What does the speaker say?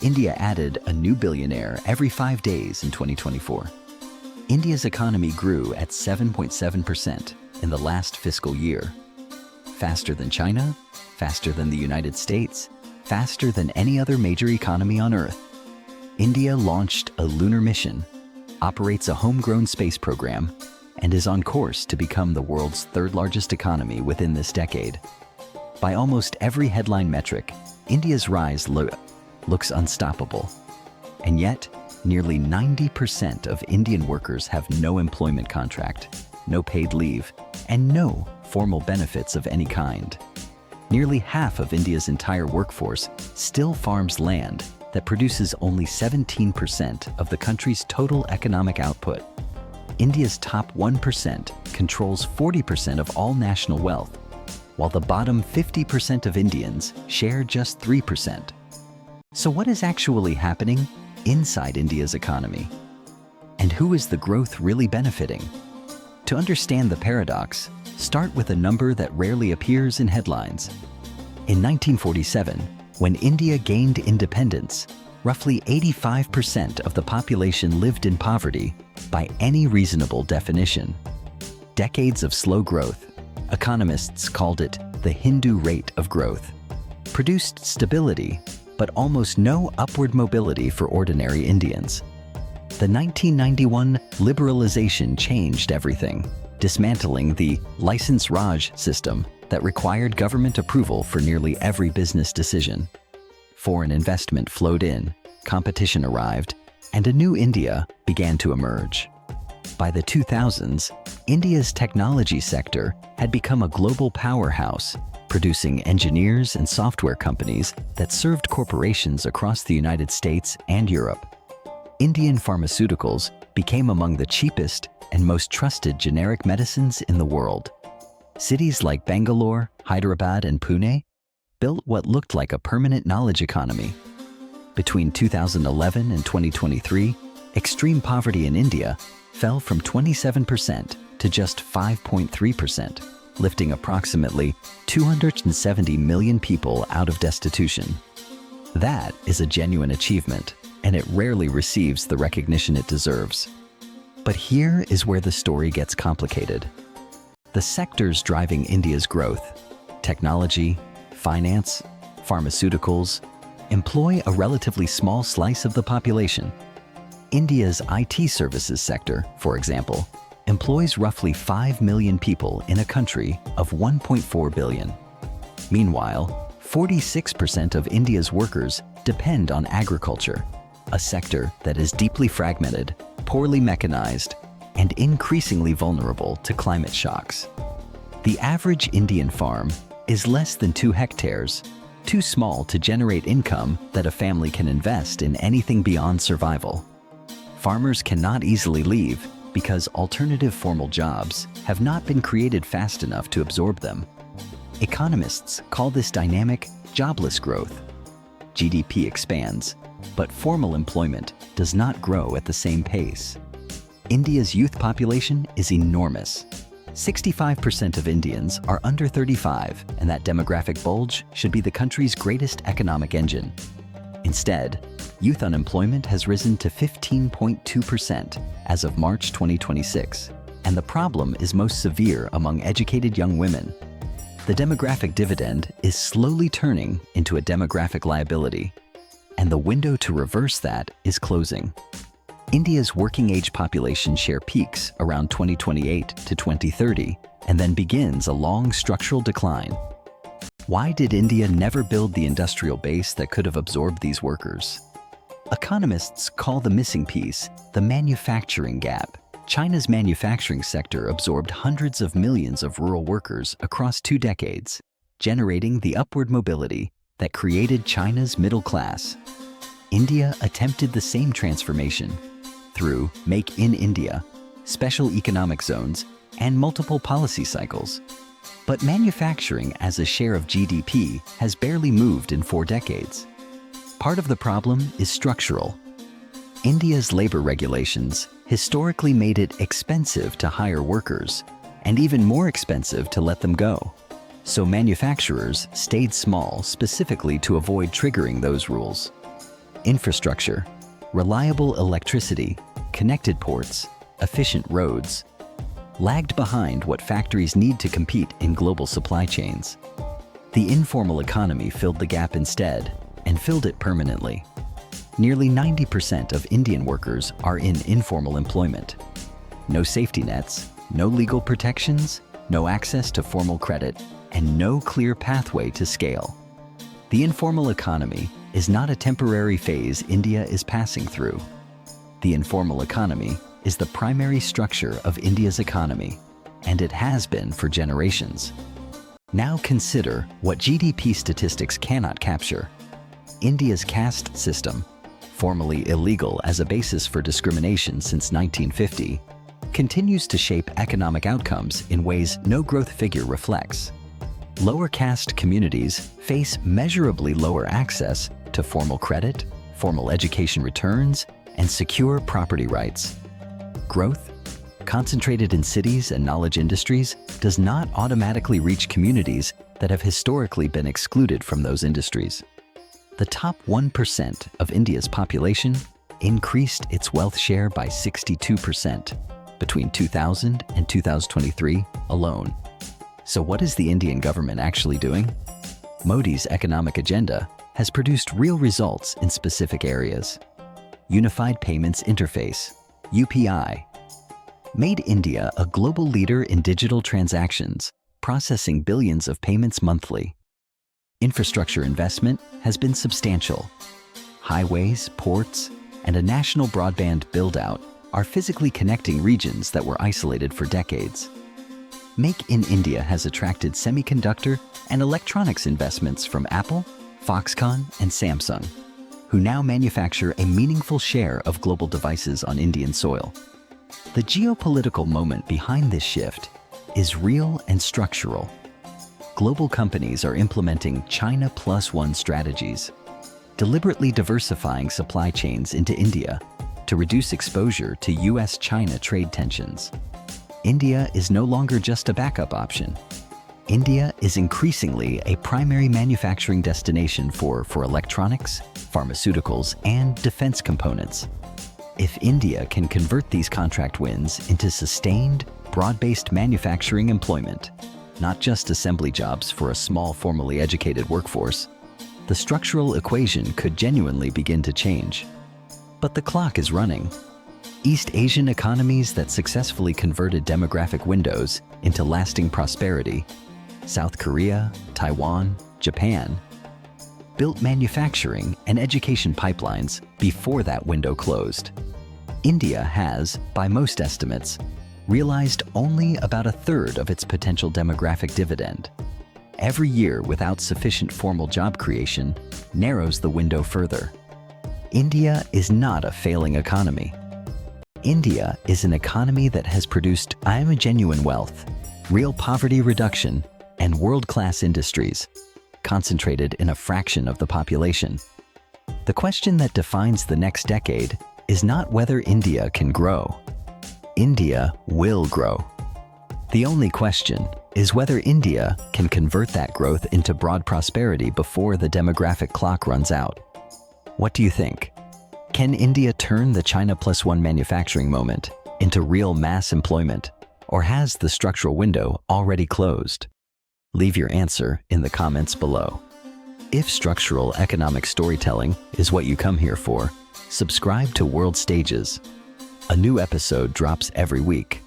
India added a new billionaire every 5 days in 2024. India's economy grew at 7.7% in the last fiscal year. Faster than China, faster than the United States, faster than any other major economy on Earth. India launched a lunar mission, operates a homegrown space program, and is on course to become the world's third-largest economy within this decade. By almost every headline metric, India's rise looks unstoppable. And yet, nearly 90% of Indian workers have no employment contract, no paid leave, and no formal benefits of any kind. Nearly half of India's entire workforce still farms land that produces only 17% of the country's total economic output. India's top 1% controls 40% of all national wealth, while the bottom 50% of Indians share just 3%. So what is actually happening inside India's economy? And who is the growth really benefiting? To understand the paradox, start with a number that rarely appears in headlines. In 1947, when India gained independence, roughly 85% of the population lived in poverty by any reasonable definition. Decades of slow growth, economists called it the Hindu rate of growth, produced stability but almost no upward mobility for ordinary Indians. The 1991 liberalization changed everything, dismantling the license Raj system that required government approval for nearly every business decision. Foreign investment flowed in, competition arrived, and a new India began to emerge. By the 2000s, India's technology sector had become a global powerhouse, producing engineers and software companies that served corporations across the United States and Europe. Indian pharmaceuticals became among the cheapest and most trusted generic medicines in the world. Cities like Bangalore, Hyderabad, and Pune built what looked like a permanent knowledge economy. Between 2011 and 2023, extreme poverty in India fell from 27% to just 5.3%, lifting approximately 270 million people out of destitution. That is a genuine achievement, and it rarely receives the recognition it deserves. But here is where the story gets complicated. The sectors driving India's growth, technology, finance, pharmaceuticals, employ a relatively small slice of the population. India's IT services sector, for example, employs roughly 5 million people in a country of 1.4 billion. Meanwhile, 46% of India's workers depend on agriculture, a sector that is deeply fragmented, poorly mechanized, and increasingly vulnerable to climate shocks. The average Indian farm is less than 2 hectares, too small to generate income that a family can invest in anything beyond survival. Farmers cannot easily leave because alternative formal jobs have not been created fast enough to absorb them. Economists call this dynamic jobless growth. GDP expands, but formal employment does not grow at the same pace. India's youth population is enormous. 65% of Indians are under 35, and that demographic bulge should be the country's greatest economic engine. Instead, youth unemployment has risen to 15.2% as of March 2026, and the problem is most severe among educated young women. The demographic dividend is slowly turning into a demographic liability, and the window to reverse that is closing. India's working-age population share peaks around 2028 to 2030 and then begins a long structural decline. Why did India never build the industrial base that could have absorbed these workers? Economists call the missing piece the manufacturing gap. China's manufacturing sector absorbed hundreds of millions of rural workers across 2 decades, generating the upward mobility that created China's middle class. India attempted the same transformation through Make in India, special economic zones, and multiple policy cycles. But manufacturing as a share of GDP has barely moved in 4 decades. Part of the problem is structural. India's labor regulations historically made it expensive to hire workers and even more expensive to let them go. So manufacturers stayed small specifically to avoid triggering those rules. Infrastructure, reliable electricity, connected ports, efficient roads, lagged behind what factories need to compete in global supply chains. The informal economy filled the gap instead, and filled it permanently. Nearly 90% of Indian workers are in informal employment. No safety nets, no legal protections, no access to formal credit, and no clear pathway to scale. The informal economy is not a temporary phase India is passing through. The informal economy is the primary structure of India's economy, and it has been for generations. Now consider what GDP statistics cannot capture. India's caste system, formally illegal as a basis for discrimination since 1950, continues to shape economic outcomes in ways no growth figure reflects. Lower caste communities face measurably lower access to formal credit, formal education returns, and secure property rights. Growth, concentrated in cities and knowledge industries, does not automatically reach communities that have historically been excluded from those industries. The top 1% of India's population increased its wealth share by 62% between 2000 and 2023 alone. So what is the Indian government actually doing? Modi's economic agenda has produced real results in specific areas. Unified Payments Interface, UPI, made India a global leader in digital transactions, processing billions of payments monthly. Infrastructure investment has been substantial. Highways, ports, and a national broadband build-out are physically connecting regions that were isolated for decades. Make in India has attracted semiconductor and electronics investments from Apple, Foxconn, and Samsung, who now manufacture a meaningful share of global devices on Indian soil. The geopolitical moment behind this shift is real and structural. Global companies are implementing China Plus One strategies, deliberately diversifying supply chains into India to reduce exposure to US-China trade tensions. India is no longer just a backup option. India is increasingly a primary manufacturing destination for electronics, pharmaceuticals, and defense components. If India can convert these contract wins into sustained, broad-based manufacturing employment, not just assembly jobs for a small formally educated workforce, the structural equation could genuinely begin to change. But the clock is running. East Asian economies that successfully converted demographic windows into lasting prosperity, South Korea, Taiwan, Japan, built manufacturing and education pipelines before that window closed. India has, by most estimates, realized only about a third of its potential demographic dividend. Every year without sufficient formal job creation narrows the window further. India is not a failing economy. India is an economy that has produced genuine wealth, real poverty reduction, and world-class industries, concentrated in a fraction of the population. The question that defines the next decade is not whether India can grow. India will grow. The only question is whether India can convert that growth into broad prosperity before the demographic clock runs out. What do you think? Can India turn the China Plus One manufacturing moment into real mass employment, or has the structural window already closed? Leave your answer in the comments below. If structural economic storytelling is what you come here for, subscribe to World Stages. A new episode drops every week.